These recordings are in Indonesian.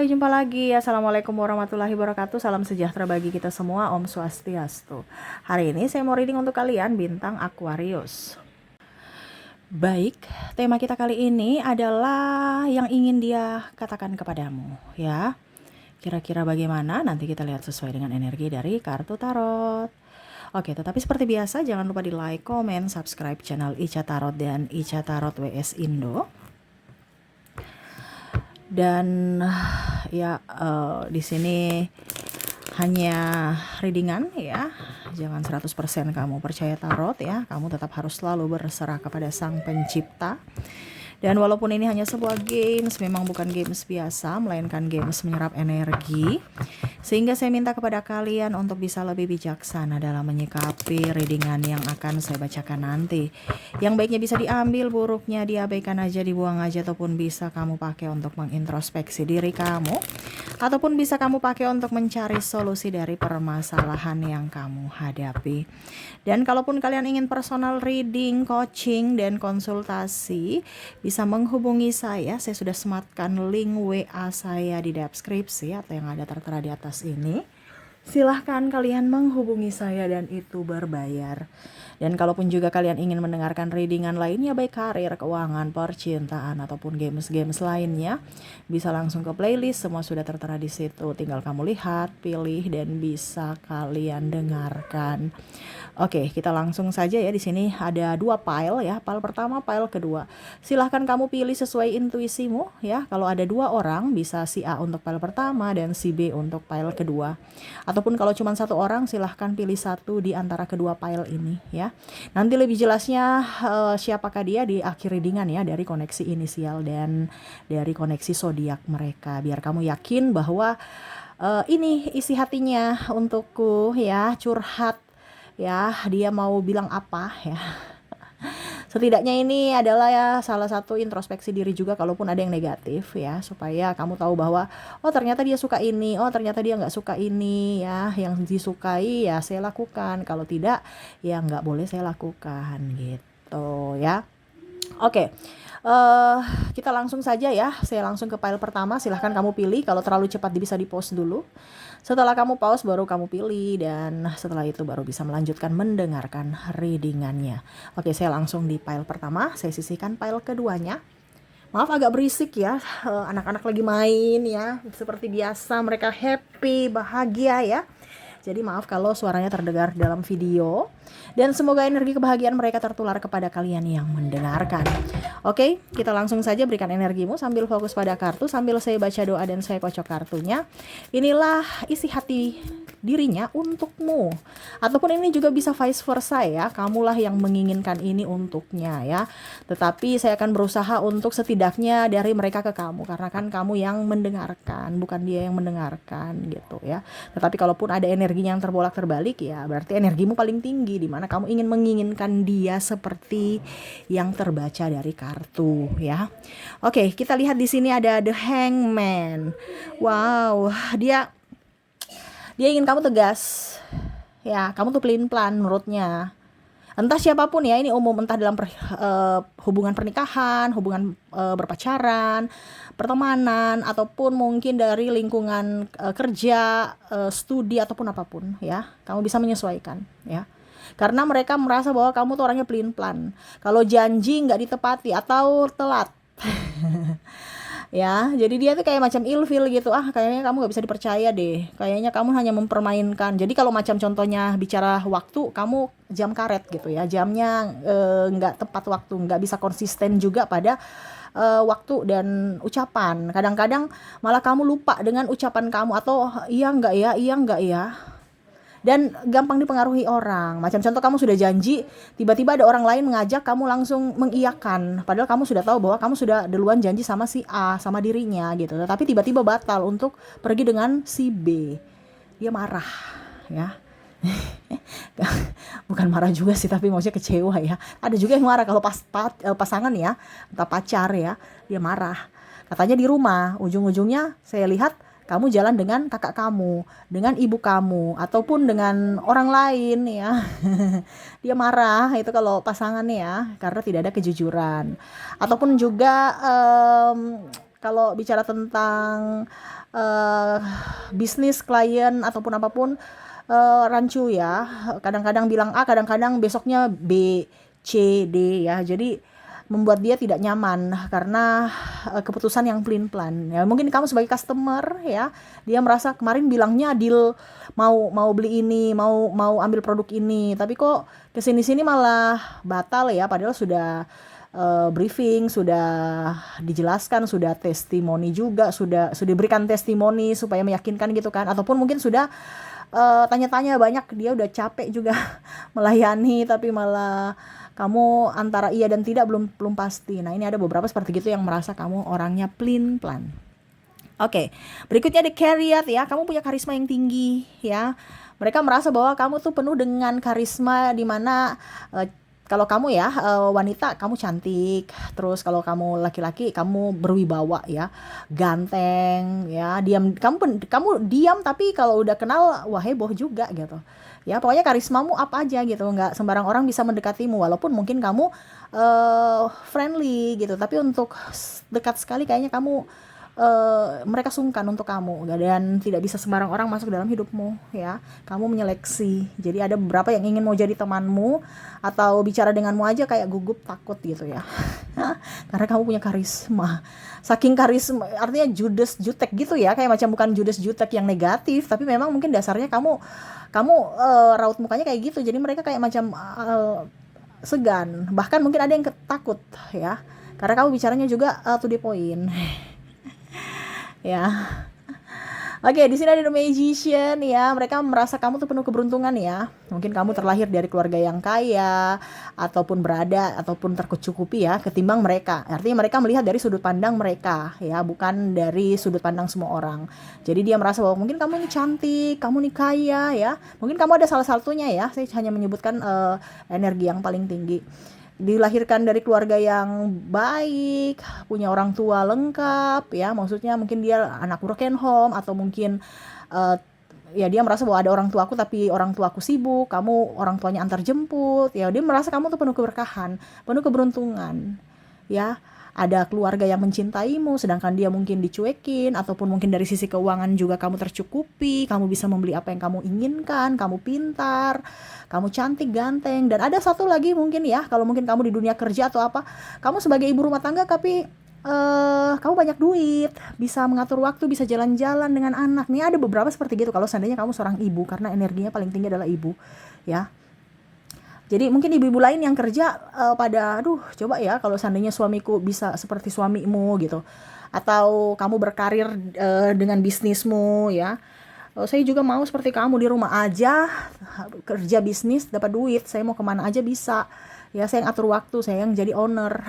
Hai, jumpa lagi. Assalamualaikum warahmatullahi wabarakatuh. Salam sejahtera bagi kita semua. Om Swastiastu. Hari ini saya mau reading untuk kalian bintang Aquarius. Baik, tema kita kali ini adalah yang ingin dia katakan kepadamu, ya. Kira-kira bagaimana? Nanti kita lihat sesuai dengan energi dari kartu tarot. Oke, tetapi seperti biasa jangan lupa di like, komen, subscribe channel Ica Tarot dan Ica Tarot WS Indo. Dan ya di sini hanya readingan ya. Jangan 100% kamu percaya tarot ya. Kamu tetap harus selalu berserah kepada Sang Pencipta. Dan walaupun ini hanya sebuah games, memang bukan games biasa, melainkan games menyerap energi. Sehingga saya minta kepada kalian untuk bisa lebih bijaksana dalam menyikapi readingan yang akan saya bacakan nanti. Yang baiknya bisa diambil, buruknya diabaikan aja, dibuang aja, ataupun bisa kamu pakai untuk mengintrospeksi diri kamu. Ataupun bisa kamu pakai untuk mencari solusi dari permasalahan yang kamu hadapi. Dan kalaupun kalian ingin personal reading, coaching, dan konsultasi, bisa menghubungi saya. Saya sudah sematkan link WA saya di deskripsi atau yang ada tertera di atas ini. Silahkan kalian menghubungi saya dan itu berbayar. Dan kalaupun juga kalian ingin mendengarkan readingan lainnya, baik karir, keuangan, percintaan, ataupun games-games lainnya, bisa langsung ke playlist, semua sudah tertera di situ. Tinggal kamu lihat, pilih, dan bisa kalian dengarkan. Oke, kita langsung saja ya. Di sini ada dua pile ya, pile pertama, pile kedua. Silahkan kamu pilih sesuai intuisimu ya. Kalau ada dua orang, bisa si A untuk pile pertama dan si B untuk pile kedua. Ataupun kalau cuma satu orang, silahkan pilih satu di antara kedua pile ini ya. Nanti lebih jelasnya siapakah dia di akhir readingan ya, dari koneksi inisial dan dari koneksi zodiak mereka. Biar kamu yakin bahwa ini isi hatinya untukku ya, curhat ya, dia mau bilang apa ya. Setidaknya ini adalah ya salah satu introspeksi diri juga kalaupun ada yang negatif ya, supaya kamu tahu bahwa oh ternyata dia suka ini, oh ternyata dia nggak suka ini ya. Yang disukai ya saya lakukan, kalau tidak ya nggak boleh saya lakukan gitu ya. Oke, kita langsung saja ya. Saya langsung ke file pertama. Silahkan kamu pilih. Kalau terlalu cepat bisa di pause dulu. Setelah kamu pause baru kamu pilih. Dan setelah itu baru bisa melanjutkan mendengarkan readingannya. Oke, saya langsung di file pertama. Saya sisihkan file keduanya. Maaf agak berisik ya. Anak-anak lagi main ya. Seperti biasa mereka happy, bahagia ya. Jadi maaf kalau suaranya terdengar dalam video. Dan semoga energi kebahagiaan mereka tertular kepada kalian yang mendengarkan. Oke, kita langsung saja berikan energimu sambil fokus pada kartu. Sambil saya baca doa dan saya kocok kartunya. Inilah isi hati dirinya untukmu. Ataupun ini juga bisa vice versa ya. Kamulah yang menginginkan ini untuknya ya. Tetapi saya akan berusaha untuk setidaknya dari mereka ke kamu. Karena kan kamu yang mendengarkan, bukan dia yang mendengarkan gitu ya. Tetapi kalaupun ada energinya yang terbolak terbalik ya, berarti energimu paling tinggi, di mana kamu ingin menginginkan dia seperti yang terbaca dari kartu ya. Oke, kita lihat di sini ada The Hangman. Wow, dia ingin kamu tegas ya, kamu tuh pelin-pelan menurutnya. Entah siapapun ya, ini umum, entah dalam hubungan pernikahan, hubungan berpacaran, pertemanan, ataupun mungkin dari lingkungan kerja, studi, ataupun apapun ya. Kamu bisa menyesuaikan ya. Karena mereka merasa bahwa kamu tuh orangnya pelin-pelan. Kalau janji nggak ditepati atau telat. Ya, jadi dia tuh kayak macam ilfil gitu. Ah, kayaknya kamu nggak bisa dipercaya deh. Kayaknya kamu hanya mempermainkan. Jadi kalau macam contohnya bicara waktu, kamu jam karet gitu ya. Jamnya nggak tepat waktu, nggak bisa konsisten juga pada waktu dan ucapan. Kadang-kadang malah kamu lupa dengan ucapan kamu, atau iya nggak ya. Dan gampang dipengaruhi orang. Macam contoh, kamu sudah janji, tiba-tiba ada orang lain mengajak, kamu langsung mengiyakan. Padahal kamu sudah tahu bahwa kamu sudah duluan janji sama si A, sama dirinya gitu. Tapi tiba-tiba batal untuk pergi dengan si B. Dia marah ya. Bukan marah juga sih, tapi maksudnya kecewa ya. Ada juga yang marah kalau pasangan ya, entah pacar ya, dia marah. Katanya di rumah, ujung-ujungnya saya lihat kamu jalan dengan kakak kamu, dengan ibu kamu, ataupun dengan orang lain ya. Dia marah itu kalau pasangannya ya, karena tidak ada kejujuran. Ataupun juga kalau bicara tentang uh, bisnis, klien ataupun apapun, rancu ya. Kadang-kadang bilang A, kadang-kadang besoknya B, C, D ya. Jadi membuat dia tidak nyaman karena keputusan yang pelin-pelan. Ya, mungkin kamu sebagai customer ya, dia merasa kemarin bilangnya deal mau beli ini, mau ambil produk ini, tapi kok kesini-sini malah batal ya, padahal sudah briefing, sudah dijelaskan, sudah testimoni juga, sudah diberikan testimoni supaya meyakinkan gitu kan, ataupun mungkin sudah tanya-tanya banyak, dia udah capek juga melayani, tapi malah kamu antara iya dan tidak belum pasti. Nah, ini ada beberapa seperti gitu yang merasa kamu orangnya plain plan. Oke, berikutnya the Chariot ya. Kamu punya karisma yang tinggi ya. Mereka merasa bahwa kamu tuh penuh dengan karisma, di mana kalau kamu ya wanita, kamu cantik. Terus kalau kamu laki-laki, kamu berwibawa ya, ganteng ya, diam. Kamu diam, tapi kalau udah kenal wah heboh juga gitu. Ya pokoknya karismamu apa aja gitu, nggak sembarang orang bisa mendekatimu, walaupun mungkin kamu friendly gitu, tapi untuk dekat sekali kayaknya kamu mereka sungkan untuk kamu, dan tidak bisa sembarang orang masuk dalam hidupmu ya. Kamu menyeleksi, jadi ada beberapa yang ingin mau jadi temanmu atau bicara denganmu aja kayak gugup takut gitu ya. Karena kamu punya karisma, saking karisma artinya judes jutek gitu ya, kayak macam bukan judes jutek yang negatif, tapi memang mungkin dasarnya kamu raut mukanya kayak gitu, jadi mereka kayak macam segan, bahkan mungkin ada yang takut ya, karena kamu bicaranya juga to the point. Ya. Oke, di sini ada The Magician ya. Mereka merasa kamu tuh penuh keberuntungan ya. Mungkin kamu terlahir dari keluarga yang kaya, ataupun berada ataupun tercukupi ya, ketimbang mereka. Artinya mereka melihat dari sudut pandang mereka ya, bukan dari sudut pandang semua orang. Jadi dia merasa bahwa mungkin kamu ini cantik, kamu ini kaya ya. Mungkin kamu ada salah satunya ya. Saya hanya menyebutkan energi yang paling tinggi. Dilahirkan dari keluarga yang baik, punya orang tua lengkap ya, maksudnya mungkin dia anak broken home, atau mungkin ya dia merasa bahwa ada orang tuaku tapi orang tuaku sibuk, kamu orang tuanya antar jemput ya, dia merasa kamu tuh penuh keberkahan, penuh keberuntungan ya. Ada keluarga yang mencintaimu, sedangkan dia mungkin dicuekin, ataupun mungkin dari sisi keuangan juga kamu tercukupi, kamu bisa membeli apa yang kamu inginkan, kamu pintar, kamu cantik, ganteng. Dan ada satu lagi mungkin ya, kalau mungkin kamu di dunia kerja atau apa, kamu sebagai ibu rumah tangga tapi kamu banyak duit, bisa mengatur waktu, bisa jalan-jalan dengan anak. Nih ada beberapa seperti gitu kalau seandainya kamu seorang ibu, karena energinya paling tinggi adalah ibu ya. Jadi mungkin ibu-ibu lain yang kerja pada aduh coba ya kalau seandainya suamiku bisa seperti suamimu gitu, atau kamu berkarir dengan bisnismu ya. Saya juga mau seperti kamu, di rumah aja kerja bisnis dapat duit, saya mau kemana aja bisa ya, saya yang atur waktu, saya yang jadi owner.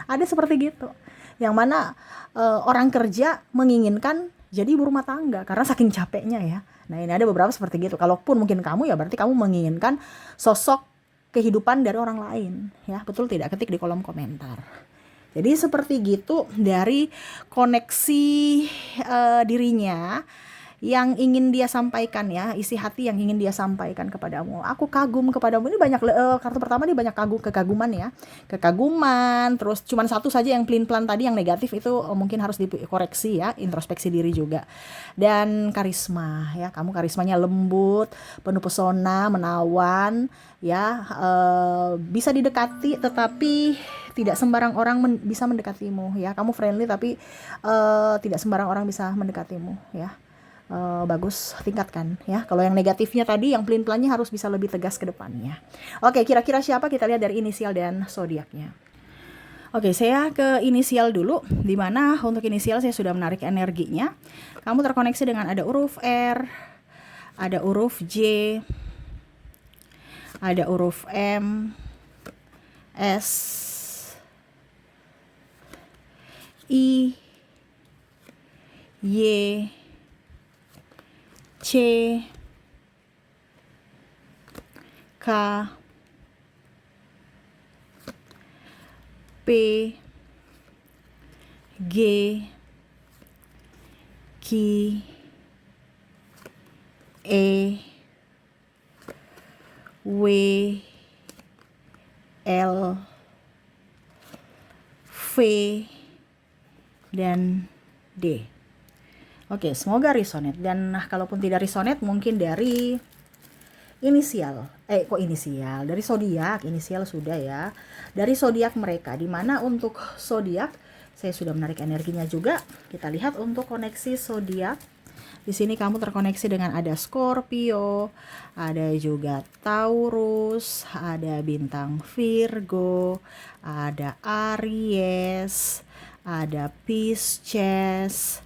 Ada seperti gitu, yang mana orang kerja menginginkan jadi ibu rumah tangga karena saking capeknya ya. Nah ini ada beberapa seperti gitu. Kalaupun mungkin kamu ya berarti kamu menginginkan sosok kehidupan dari orang lain ya, betul tidak? Ketik di kolom komentar. Jadi seperti gitu dari koneksi dirinya yang ingin dia sampaikan ya, isi hati yang ingin dia sampaikan kepadamu. Aku kagum kepadamu, ini banyak kartu pertama, dia banyak kekaguman ya, kekaguman. Terus cuman satu saja yang pelin-pelan tadi yang negatif itu mungkin harus dikoreksi ya, introspeksi diri juga. Dan karisma ya, kamu karismanya lembut, penuh pesona, menawan ya, bisa didekati tetapi tidak sembarang orang bisa mendekatimu ya. Kamu friendly tapi tidak sembarang orang bisa mendekatimu ya. Bagus, tingkatkan ya. Kalau yang negatifnya tadi, yang pelin-pelannya harus bisa lebih tegas ke depannya. Oke, kira-kira siapa? Kita lihat dari inisial dan zodiaknya. Oke, saya ke inisial dulu, dimana untuk inisial saya sudah menarik energinya. Kamu terkoneksi dengan ada huruf R, ada huruf J, ada huruf M, S, I, Y, C, K, P, G, Q, E, W, L, V, dan D. Oke, semoga resonate. Dan kalaupun tidak resonate, mungkin dari inisial. Kok inisial? Dari zodiak, inisial sudah ya. Dari zodiak mereka, dimana untuk zodiak saya sudah menarik energinya juga. Kita lihat untuk koneksi zodiak. Di sini kamu terkoneksi dengan ada Scorpio, ada juga Taurus, ada bintang Virgo, ada Aries, ada Pisces,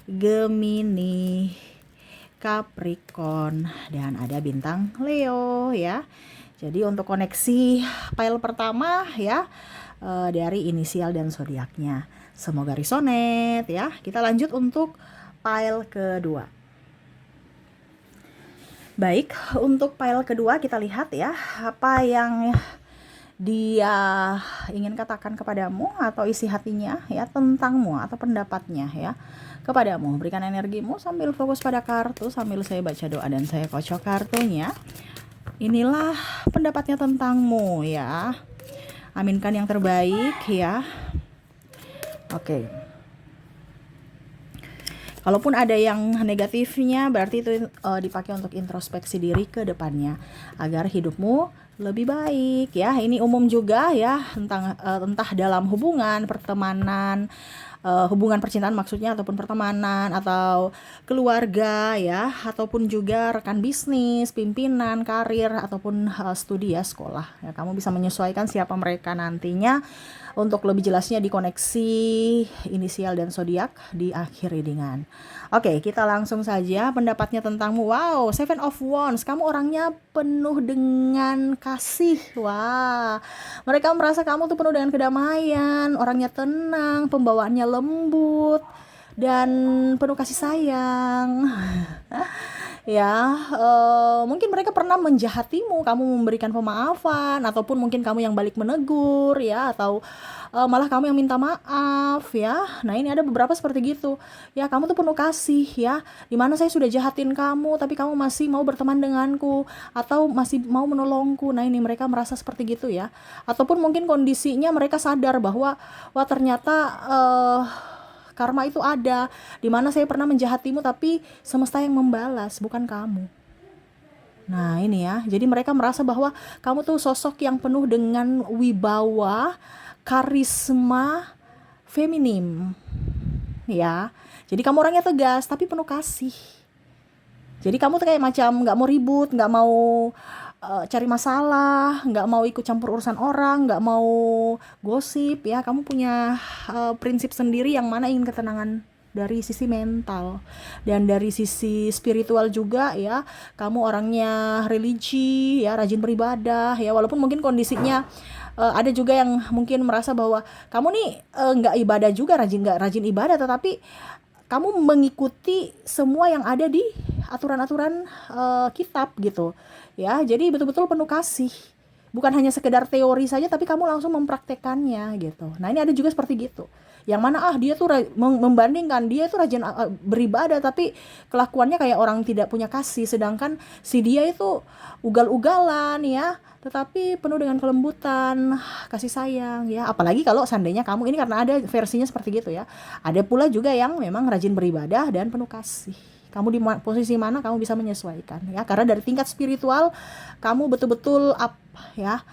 Gemini, Capricorn, dan ada bintang Leo ya. Jadi untuk koneksi pile pertama ya, dari inisial dan zodiaknya. Semoga resonate ya. Kita lanjut untuk pile kedua. Baik, untuk pile kedua kita lihat ya, apa yang dia ingin katakan kepadamu atau isi hatinya ya tentangmu atau pendapatnya ya kepadamu. Berikan energimu sambil fokus pada kartu, sambil saya baca doa dan saya kocok kartunya. Inilah pendapatnya tentangmu ya. Aminkan yang terbaik ya. Oke. Kalaupun ada yang negatifnya, berarti itu dipakai untuk introspeksi diri ke depannya agar hidupmu lebih baik ya. Ini umum juga ya, entah dalam hubungan, pertemanan, hubungan percintaan maksudnya, ataupun pertemanan atau keluarga ya, ataupun juga rekan bisnis, pimpinan, karir, ataupun studi ya, sekolah ya. Kamu bisa menyesuaikan siapa mereka nantinya. Untuk lebih jelasnya di koneksi inisial dan zodiak di akhir readingan. Oke, kita langsung saja pendapatnya tentangmu. Wow, Seven of Wands. Kamu orangnya penuh dengan kasih. Wah, mereka merasa kamu tuh penuh dengan kedamaian, orangnya tenang, pembawaannya lembut, dan penuh kasih sayang. Ya, mungkin mereka pernah menjahatimu, kamu memberikan pemaafan, ataupun mungkin kamu yang balik menegur ya, atau malah kamu yang minta maaf ya. Nah, ini ada beberapa seperti gitu ya. Kamu tuh penuh kasih ya, dimana saya sudah jahatin kamu tapi kamu masih mau berteman denganku atau masih mau menolongku. Nah, ini mereka merasa seperti gitu ya. Ataupun mungkin kondisinya mereka sadar bahwa wah, ternyata karma itu ada, dimana saya pernah menjahatimu tapi semesta yang membalas, bukan kamu. Nah, ini ya, jadi mereka merasa bahwa kamu tuh sosok yang penuh dengan wibawa, karisma, feminim ya. Jadi kamu orangnya tegas tapi penuh kasih. Jadi kamu tuh kayak macam gak mau ribut, gak mau cari masalah, gak mau ikut campur urusan orang, gak mau gosip ya. Kamu punya prinsip sendiri yang mana ingin ketenangan dari sisi mental dan dari sisi spiritual juga ya. Kamu orangnya religi ya, rajin beribadah ya, walaupun mungkin kondisinya ada juga yang mungkin merasa bahwa kamu nih nggak ibadah juga, nggak rajin ibadah, tetapi kamu mengikuti semua yang ada di aturan-aturan kitab gitu ya. Jadi betul-betul penuh kasih, bukan hanya sekedar teori saja tapi kamu langsung mempraktekannya gitu. Nah, ini ada juga seperti gitu, yang mana dia tuh membandingkan, dia tuh rajin beribadah tapi kelakuannya kayak orang tidak punya kasih, sedangkan si dia itu ugal-ugalan ya, tetapi penuh dengan kelembutan, kasih sayang ya. Apalagi kalau seandainya kamu ini, karena ada versinya seperti gitu ya. Ada pula juga yang memang rajin beribadah dan penuh kasih. Kamu di posisi mana kamu bisa menyesuaikan ya, karena dari tingkat spiritual kamu betul-betul up ya.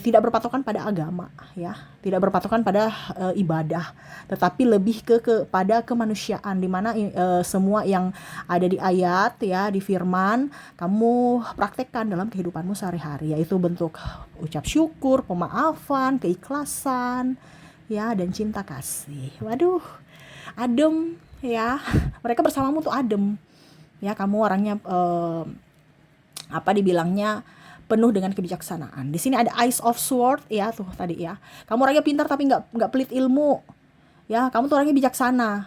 Tidak berpatokan pada agama ya, tidak berpatokan pada ibadah, tetapi lebih kepada kemanusiaan, di mana semua yang ada di ayat ya, di firman, kamu praktekkan dalam kehidupanmu sehari-hari, yaitu bentuk ucap syukur, pemaafan, keikhlasan ya, dan cinta kasih. Waduh, adem ya. Mereka bersamamu tuh adem ya. Kamu orangnya dibilangnya penuh dengan kebijaksanaan. Di sini ada Ace of Sword ya, tuh tadi ya. Kamu orangnya pintar tapi nggak pelit ilmu ya. Kamu tuh orangnya bijaksana,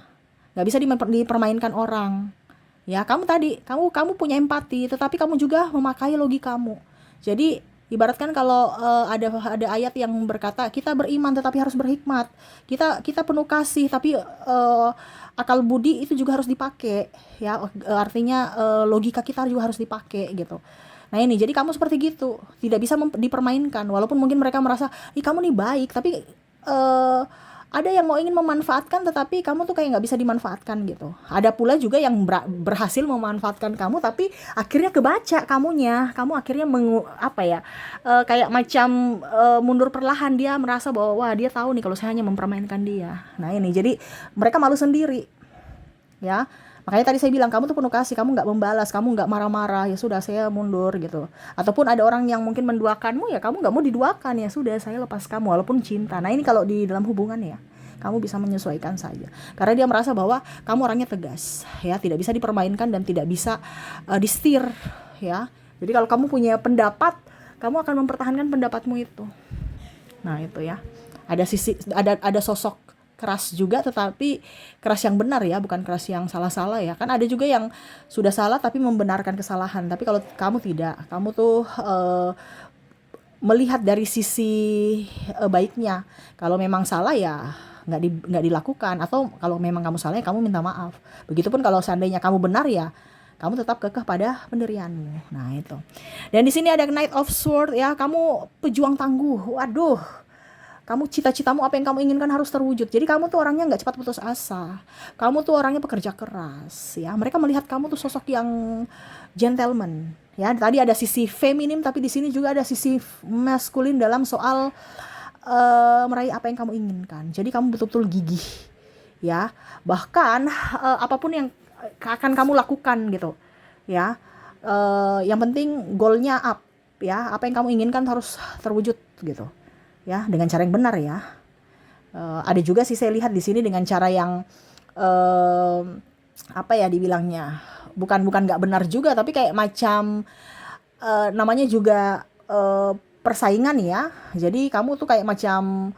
nggak bisa dipermainkan orang ya. Kamu punya empati, tetapi kamu juga memakai logikamu. Jadi ibaratkan kalau ada ayat yang berkata kita beriman tetapi harus berhikmat, kita penuh kasih tapi akal budi itu juga harus dipakai ya. Artinya logika kita juga harus dipakai gitu. Nah, ini jadi kamu seperti gitu, tidak bisa dipermainkan, walaupun mungkin mereka merasa kamu nih baik, tapi Ada yang mau ingin memanfaatkan tetapi kamu tuh kayak nggak bisa dimanfaatkan gitu. Ada pula juga yang berhasil memanfaatkan kamu tapi akhirnya kebaca kamunya. Kamu akhirnya kayak macam mundur perlahan. Dia merasa bahwa wah dia tahu nih kalau saya hanya mempermainkan dia. Nah ini jadi mereka malu sendiri ya. Makanya tadi saya bilang kamu tuh penuh kasih, kamu nggak membalas, kamu nggak marah-marah, ya sudah saya mundur gitu. Ataupun ada orang yang mungkin menduakanmu, ya kamu nggak mau diduakan, ya sudah saya lepas kamu walaupun cinta. Nah ini kalau di dalam hubungan ya, kamu bisa menyesuaikan saja. Karena dia merasa bahwa kamu orangnya tegas, ya tidak bisa dipermainkan dan tidak bisa disetir, ya. Jadi kalau kamu punya pendapat, kamu akan mempertahankan pendapatmu itu. Nah itu ya, ada sosok keras juga tetapi keras yang benar ya, bukan keras yang salah-salah ya. Kan ada juga yang sudah salah tapi membenarkan kesalahan. Tapi kalau kamu tidak, kamu tuh melihat dari sisi baiknya. Kalau memang salah ya nggak dilakukan, atau kalau memang kamu salah ya kamu minta maaf. Begitupun kalau seandainya kamu benar ya kamu tetap kekeh pada pendirianmu. Nah itu. Dan di sini ada Knight of Swords ya, kamu pejuang tangguh. Waduh. Kamu cita-citamu apa yang kamu inginkan harus terwujud. Jadi kamu tuh orangnya nggak cepat putus asa. Kamu tuh orangnya pekerja keras. Ya, mereka melihat kamu tuh sosok yang gentleman. Ya, tadi ada sisi feminim, tapi di sini juga ada sisi maskulin dalam soal meraih apa yang kamu inginkan. Jadi kamu betul-betul gigih. Ya, bahkan apapun yang akan kamu lakukan gitu. Ya, yang penting goalnya up. Ya, apa yang kamu inginkan harus terwujud gitu. Ya, dengan cara yang benar ya. Ada juga sih saya lihat di sini dengan cara yang dibilangnya bukan nggak benar juga, tapi kayak macam namanya juga persaingan ya. Jadi kamu tuh kayak macam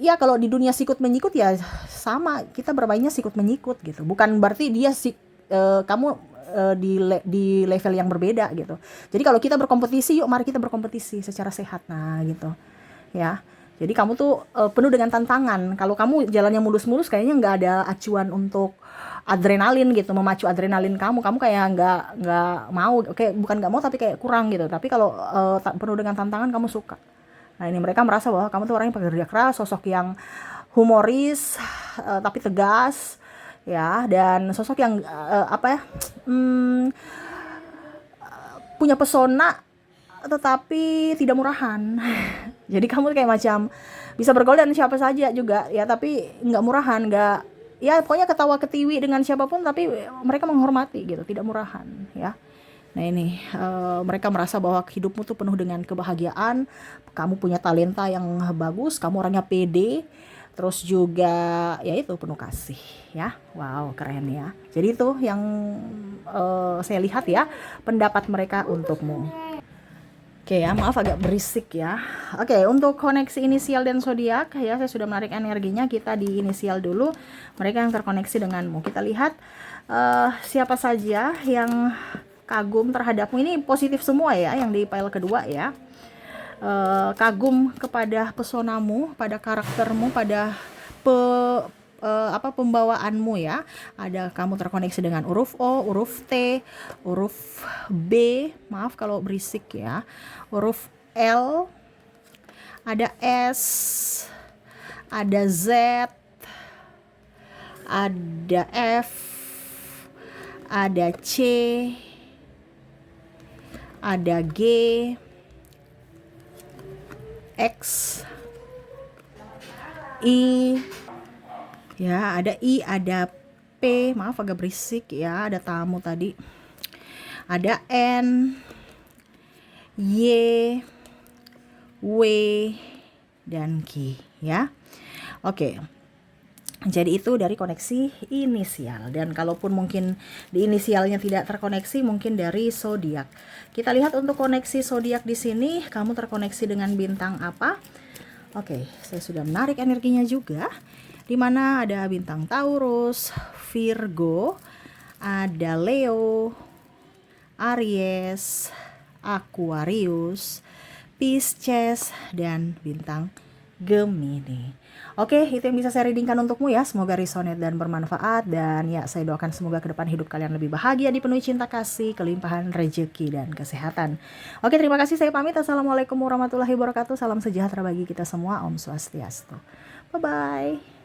ya kalau di dunia sikut menyikut ya sama, kita bermainnya sikut menyikut gitu. Bukan berarti dia kamu di level yang berbeda gitu. Jadi kalau kita berkompetisi, yuk mari kita berkompetisi secara sehat. Nah gitu ya. Jadi kamu tuh penuh dengan tantangan. Kalau kamu jalannya mulus-mulus kayaknya nggak ada acuan untuk adrenalin gitu, memacu adrenalin kamu kayak nggak mau, kayak bukan nggak mau tapi kayak kurang gitu. Tapi kalau penuh dengan tantangan kamu suka. Nah ini mereka merasa bahwa kamu tuh orang yang pekerja keras, sosok yang humoris tapi tegas ya, dan sosok yang punya pesona tetapi tidak murahan. Jadi kamu kayak macam bisa bergaul dengan siapa saja juga ya, tapi nggak murahan, nggak ya pokoknya ketawa ketiwi dengan siapapun tapi mereka menghormati gitu, tidak murahan ya. Nah ini mereka merasa bahwa hidupmu tuh penuh dengan kebahagiaan, kamu punya talenta yang bagus, kamu orangnya pede, terus juga ya itu penuh kasih ya. Wow keren ya. Jadi itu yang saya lihat ya pendapat mereka untukmu. Oke ya, maaf agak berisik ya. Oke, untuk koneksi inisial dan zodiak ya, saya sudah menarik energinya. Kita di inisial dulu, mereka yang terkoneksi denganmu. Kita lihat siapa saja yang kagum terhadapmu. Ini positif semua ya, yang di pile kedua ya. Kagum kepada pesonamu, pada karaktermu, pada pembawaanmu ya. Ada kamu terkoneksi dengan huruf O, huruf T, huruf B, maaf kalau berisik ya, huruf L, ada S, ada Z, ada F, ada C, ada G, X, I ya, ada I, ada P, maaf agak berisik ya, ada tamu tadi, ada N, Y, W, dan Q ya. Oke, jadi itu dari koneksi inisial. Dan kalaupun mungkin di inisialnya tidak terkoneksi, mungkin dari zodiak. Kita lihat untuk koneksi zodiak di sini, kamu terkoneksi dengan bintang apa? Oke, saya sudah menarik energinya juga. Di mana ada bintang Taurus, Virgo, ada Leo, Aries, Aquarius, Pisces, dan bintang Gemini. Oke, itu yang bisa saya readingkan untukmu ya. Semoga resonate dan bermanfaat. Dan ya, saya doakan semoga ke depan hidup kalian lebih bahagia, dipenuhi cinta kasih, kelimpahan rezeki dan kesehatan. Oke, terima kasih. Saya pamit. Assalamualaikum warahmatullahi wabarakatuh. Salam sejahtera bagi kita semua. Om Swastiastu. Bye-bye.